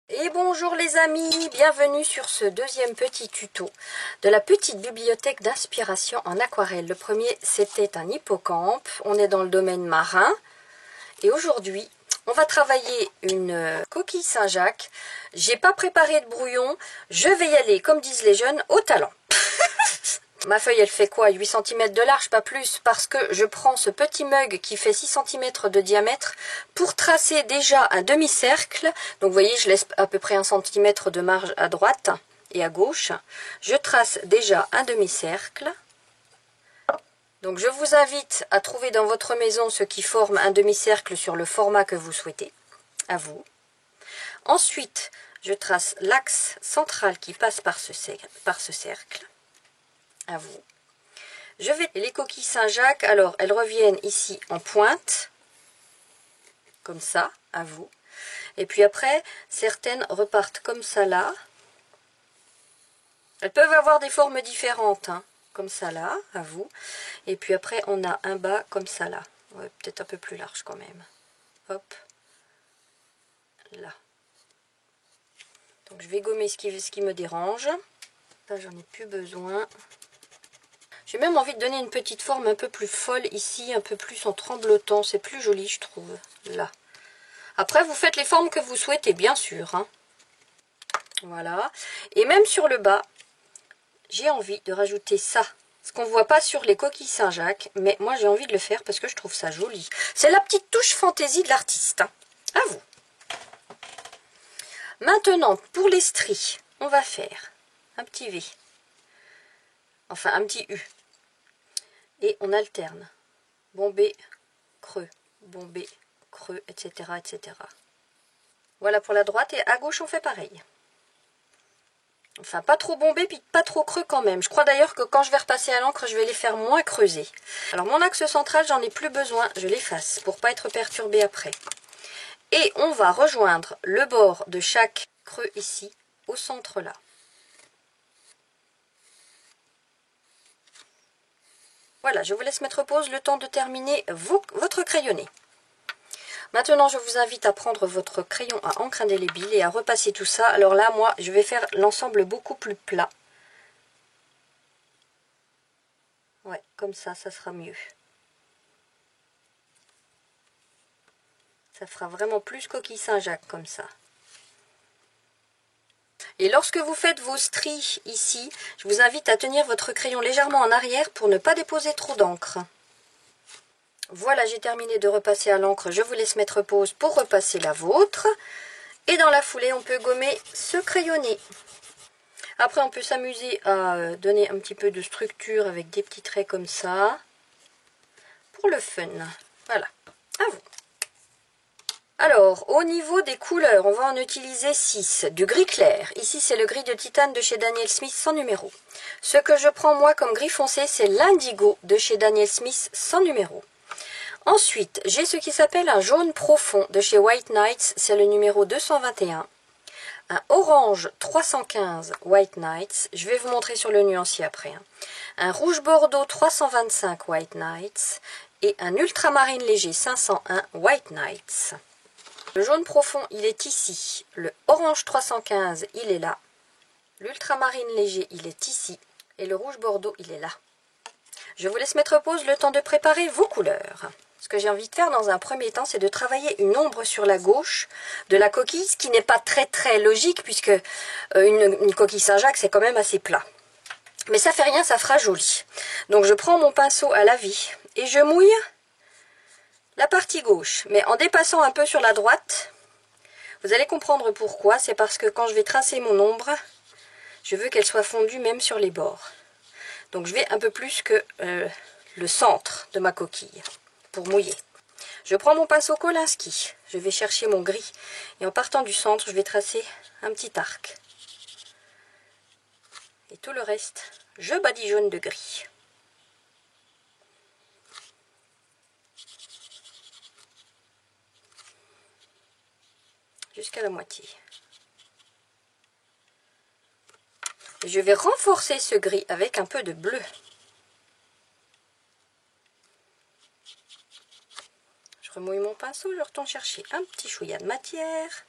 Et bonjour les amis, bienvenue sur ce deuxième petit tuto de la petite bibliothèque d'inspiration en aquarelle. Le premier c'était un hippocampe, on est dans le domaine marin et aujourd'hui on va travailler une coquille Saint-Jacques. J'ai pas préparé de brouillon, je vais y aller comme disent les jeunes au talent. Ma feuille elle fait quoi, 8 cm de large, pas plus, parce que je prends ce petit mug qui fait 6 cm de diamètre pour tracer déjà un demi-cercle. Donc vous voyez, je laisse à peu près 1 cm de marge à droite et à gauche. Je trace déjà un demi-cercle. Donc je vous invite à trouver dans votre maison ce qui forme un demi-cercle sur le format que vous souhaitez, à vous. Ensuite, je trace l'axe central qui passe par ce cercle. À vous. Je vais les coquilles Saint-Jacques, alors elles reviennent ici en pointe, comme ça, à vous. Et puis après, certaines repartent comme ça là. Elles peuvent avoir des formes différentes, hein, comme ça là, à vous. Et puis après, on a un bas comme ça là. Ouais, peut-être un peu plus large quand même. Hop, là. Donc je vais gommer ce qui me dérange. Ça, j'en ai plus besoin. J'ai même envie de donner une petite forme un peu plus folle ici, un peu plus en tremblotant. C'est plus joli, je trouve, là. Après, vous faites les formes que vous souhaitez, bien sûr. Hein. Voilà. Et même sur le bas, j'ai envie de rajouter ça. Ce qu'on ne voit pas sur les coquilles Saint-Jacques, mais moi j'ai envie de le faire parce que je trouve ça joli. C'est la petite touche fantaisie de l'artiste. Hein. À vous. Maintenant, pour les stries, on va faire un petit V. Enfin, un petit U. Et on alterne. Bombé, creux, bombé, creux, etc., etc. Voilà pour la droite. Et à gauche, on fait pareil. Enfin, pas trop bombé, puis pas trop creux quand même. Je crois d'ailleurs que quand je vais repasser à l'encre, je vais les faire moins creuser. Alors, mon axe central, j'en ai plus besoin. Je l'efface pour pas être perturbé après. Et on va rejoindre le bord de chaque creux ici, au centre là. Voilà, je vous laisse mettre pause le temps de terminer votre crayonné. Maintenant, je vous invite à prendre votre crayon à encre indélébile et à repasser tout ça. Alors là, moi, je vais faire l'ensemble beaucoup plus plat. Ouais, comme ça sera mieux. Ça fera vraiment plus coquille Saint-Jacques comme ça. Et lorsque vous faites vos stries ici, je vous invite à tenir votre crayon légèrement en arrière pour ne pas déposer trop d'encre. Voilà, j'ai terminé de repasser à l'encre. Je vous laisse mettre pause pour repasser la vôtre. Et dans la foulée, on peut gommer ce crayonné. Après, on peut s'amuser à donner un petit peu de structure avec des petits traits comme ça. Pour le fun. Voilà, à vous. Alors, au niveau des couleurs, on va en utiliser 6. Du gris clair. Ici, c'est le gris de titane de chez Daniel Smith sans numéro. Ce que je prends, moi, comme gris foncé, c'est l'indigo de chez Daniel Smith sans numéro. Ensuite, j'ai ce qui s'appelle un jaune profond de chez White Nights, c'est le numéro 221. Un orange 315 White Nights, je vais vous montrer sur le nuancier après. Hein. Un rouge bordeaux 325 White Nights et un ultramarine léger 501 White Nights. Le jaune profond, il est ici. Le orange 315, il est là. L'ultramarine léger, il est ici. Et le rouge bordeaux, il est là. Je vous laisse mettre pause le temps de préparer vos couleurs. Ce que j'ai envie de faire dans un premier temps, c'est de travailler une ombre sur la gauche de la coquille, ce qui n'est pas très logique, puisque une coquille Saint-Jacques, c'est quand même assez plat. Mais ça fait rien, ça fera joli. Donc je prends mon pinceau à la vie et je mouille la partie gauche, mais en dépassant un peu sur la droite. Vous allez comprendre pourquoi, c'est parce que quand je vais tracer mon ombre, je veux qu'elle soit fondue même sur les bords. Donc je vais un peu plus que le centre de ma coquille pour mouiller. Je prends mon pinceau Kolinsky, je vais chercher mon gris et en partant du centre, je vais tracer un petit arc. Et tout le reste, je badigeonne de gris. Jusqu'à la moitié. Et je vais renforcer ce gris avec un peu de bleu. Je remouille mon pinceau, je retourne chercher un petit chouïa de matière.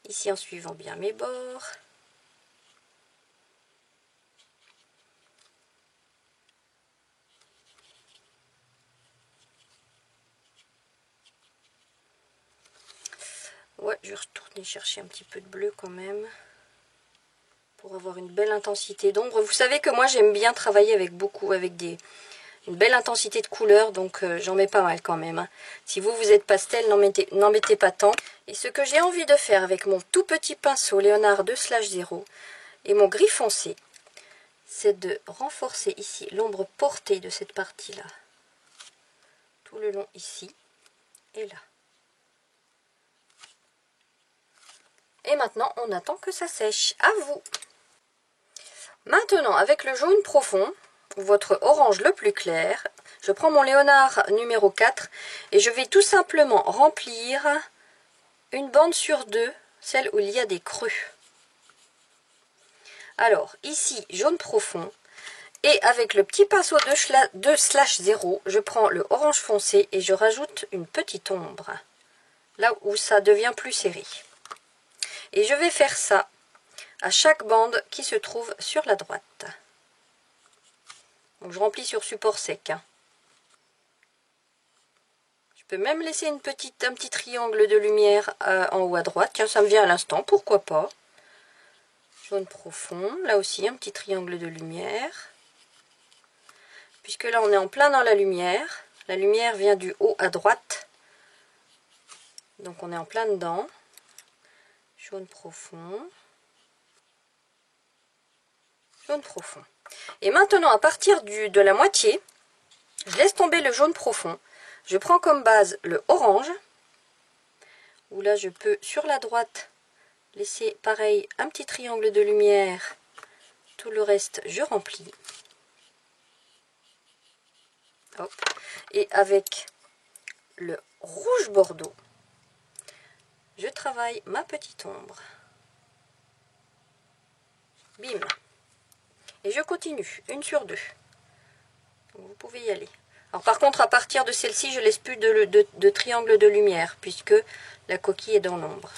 Ici en suivant bien mes bords. Ouais, je vais retourner chercher un petit peu de bleu quand même. Pour avoir une belle intensité d'ombre. Vous savez que moi j'aime bien travailler avec une belle intensité de couleur, donc j'en mets pas mal quand même. Hein. Si vous êtes pastel, n'en mettez pas tant. Et ce que j'ai envie de faire avec mon tout petit pinceau Léonard 2/0 et mon gris foncé, c'est de renforcer ici l'ombre portée de cette partie-là. Tout le long ici et là. Et maintenant, on attend que ça sèche. À vous! Maintenant, avec le jaune profond, ou votre orange le plus clair, je prends mon Léonard numéro 4 et je vais tout simplement remplir une bande sur deux, celle où il y a des creux. Alors, ici, jaune profond, et avec le petit pinceau de 2/0, je prends le orange foncé et je rajoute une petite ombre, là où ça devient plus serré. Et je vais faire ça à chaque bande qui se trouve sur la droite. Donc je remplis sur support sec. Hein. Je peux même laisser un petit triangle de lumière en haut à droite. Tiens, ça me vient à l'instant, pourquoi pas. Jaune profond, là aussi un petit triangle de lumière. Puisque là on est en plein dans la lumière. La lumière vient du haut à droite. Donc on est en plein dedans. Jaune profond. Jaune profond. Et maintenant, à partir de la moitié, je laisse tomber le jaune profond. Je prends comme base le orange, où là je peux sur la droite laisser pareil un petit triangle de lumière. Tout le reste, je remplis. Hop. Et avec le rouge bordeaux, je travaille ma petite ombre. Bim. Et je continue, une sur deux. Donc vous pouvez y aller. Alors par contre, à partir de celle-ci, je laisse plus de triangle de lumière, puisque la coquille est dans l'ombre.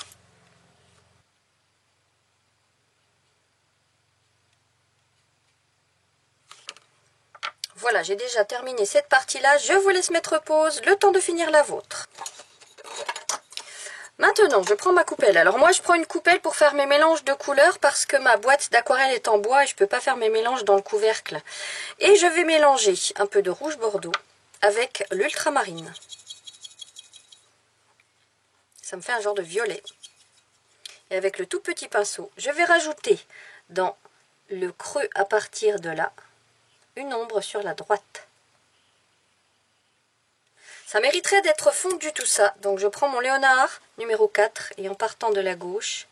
Voilà, j'ai déjà terminé cette partie-là. Je vous laisse mettre pause, le temps de finir la vôtre. Maintenant, je prends ma coupelle. Alors moi, je prends une coupelle pour faire mes mélanges de couleurs parce que ma boîte d'aquarelle est en bois et je ne peux pas faire mes mélanges dans le couvercle. Et je vais mélanger un peu de rouge bordeaux avec l'ultramarine. Ça me fait un genre de violet. Et avec le tout petit pinceau, je vais rajouter dans le creux à partir de là, une ombre sur la droite. Ça mériterait d'être fondu tout ça. Donc je prends mon Léonard numéro 4 et en partant de la gauche,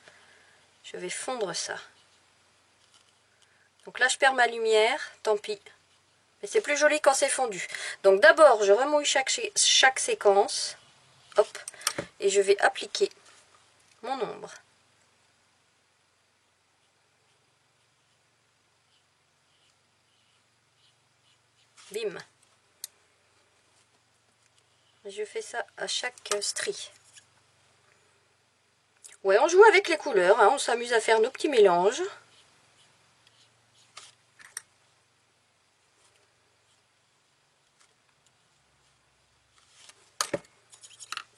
je vais fondre ça. Donc là je perds ma lumière, tant pis. Mais c'est plus joli quand c'est fondu. Donc d'abord je remouille chaque séquence. Hop. Et je vais appliquer mon ombre. Bim. Je fais ça à chaque strie. Ouais, on joue avec les couleurs, hein, on s'amuse à faire nos petits mélanges.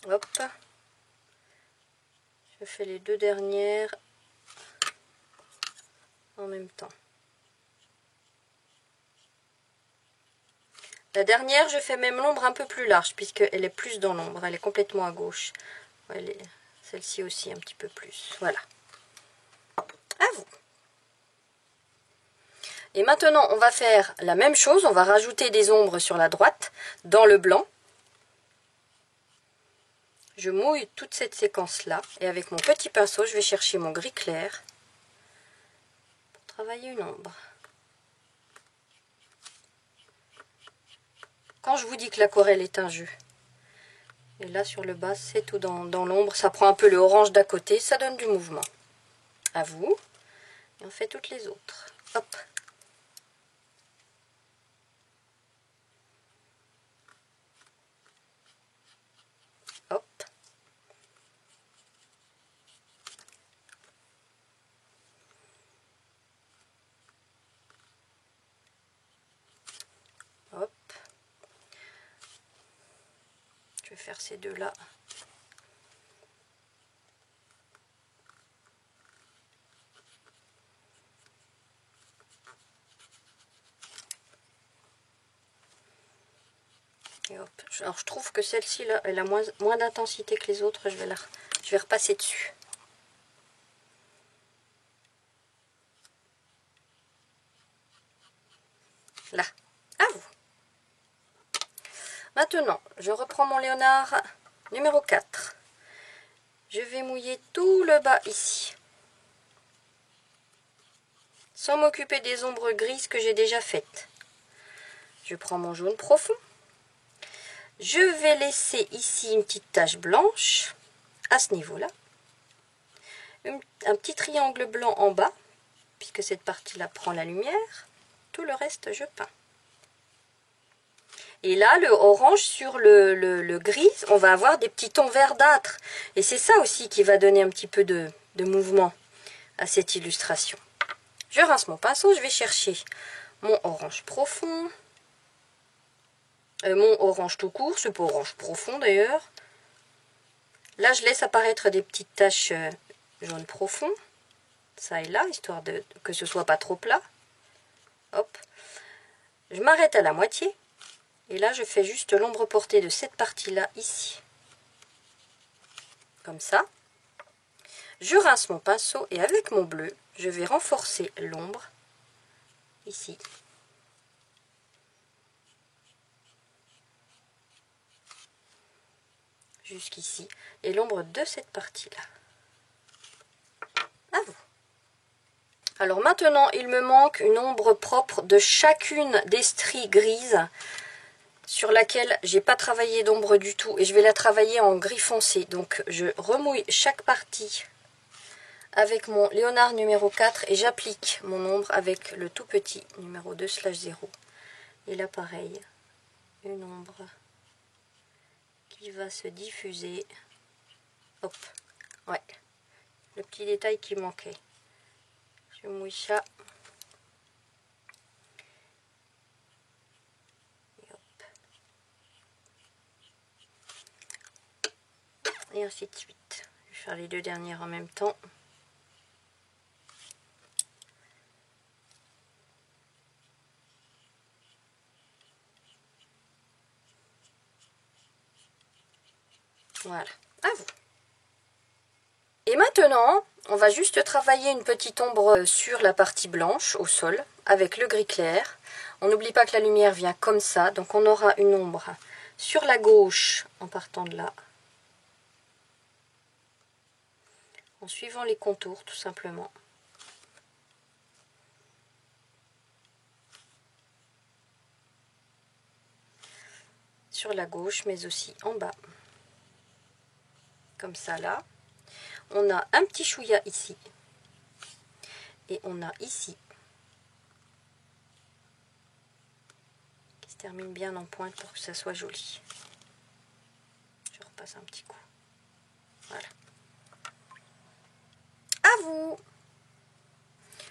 Hop. Je fais les deux dernières en même temps. La dernière, je fais même l'ombre un peu plus large, puisqu'elle est plus dans l'ombre, elle est complètement à gauche. Celle-ci aussi un petit peu plus. Voilà. À vous. Et maintenant, on va faire la même chose. On va rajouter des ombres sur la droite, dans le blanc. Je mouille toute cette séquence-là. Et avec mon petit pinceau, je vais chercher mon gris clair pour travailler une ombre. Quand je vous dis que l'aquarelle est un jeu. Et là, sur le bas, c'est tout dans l'ombre. Ça prend un peu le orange d'à côté. Ça donne du mouvement. À vous. Et on fait toutes les autres. Hop. Hop. vais faire ces deux-là. Et hop. Alors je trouve que celle-ci là, elle a moins d'intensité que les autres. Je vais repasser dessus. Là, à vous. Maintenant, je reprends mon Léonard numéro 4. Je vais mouiller tout le bas ici. Sans m'occuper des ombres grises que j'ai déjà faites. Je prends mon jaune profond. Je vais laisser ici une petite tache blanche à ce niveau-là. Un petit triangle blanc en bas, puisque cette partie-là prend la lumière. Tout le reste, je peins. Et là, le orange sur le gris, on va avoir des petits tons verdâtres. Et c'est ça aussi qui va donner un petit peu de mouvement à cette illustration. Je rince mon pinceau, je vais chercher mon orange profond. Mon orange tout court, c'est pas orange profond d'ailleurs. Là, je laisse apparaître des petites taches jaune profond. Ça et là, histoire que ce soit pas trop plat. Hop. Je m'arrête à la moitié. Et là, je fais juste l'ombre portée de cette partie-là, ici. Comme ça. Je rince mon pinceau et avec mon bleu, je vais renforcer l'ombre, ici. Jusqu'ici. Et l'ombre de cette partie-là. À vous. Alors maintenant, il me manque une ombre propre de chacune des stries grises sur laquelle j'ai pas travaillé d'ombre du tout et je vais la travailler en gris foncé. Donc je remouille chaque partie avec mon Léonard numéro 4 et j'applique mon ombre avec le tout petit numéro 2/0. Et là pareil, une ombre qui va se diffuser. Hop, ouais, le petit détail qui manquait. Je mouille ça. Et ainsi de suite. Je vais faire les deux dernières en même temps. Voilà, à vous. Et maintenant, on va juste travailler une petite ombre sur la partie blanche au sol avec le gris clair. On n'oublie pas que la lumière vient comme ça, donc on aura une ombre sur la gauche en partant de là. En suivant les contours tout simplement. Sur la gauche mais aussi en bas. Comme ça là. On a un petit chouïa ici. Et on a ici. Qui se termine bien en pointe pour que ça soit joli. Je repasse un petit coup. Voilà. À vous!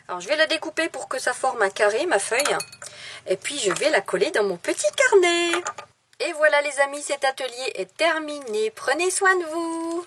Alors je vais la découper pour que ça forme un carré, ma feuille. Et puis je vais la coller dans mon petit carnet. Et voilà les amis, cet atelier est terminé. Prenez soin de vous!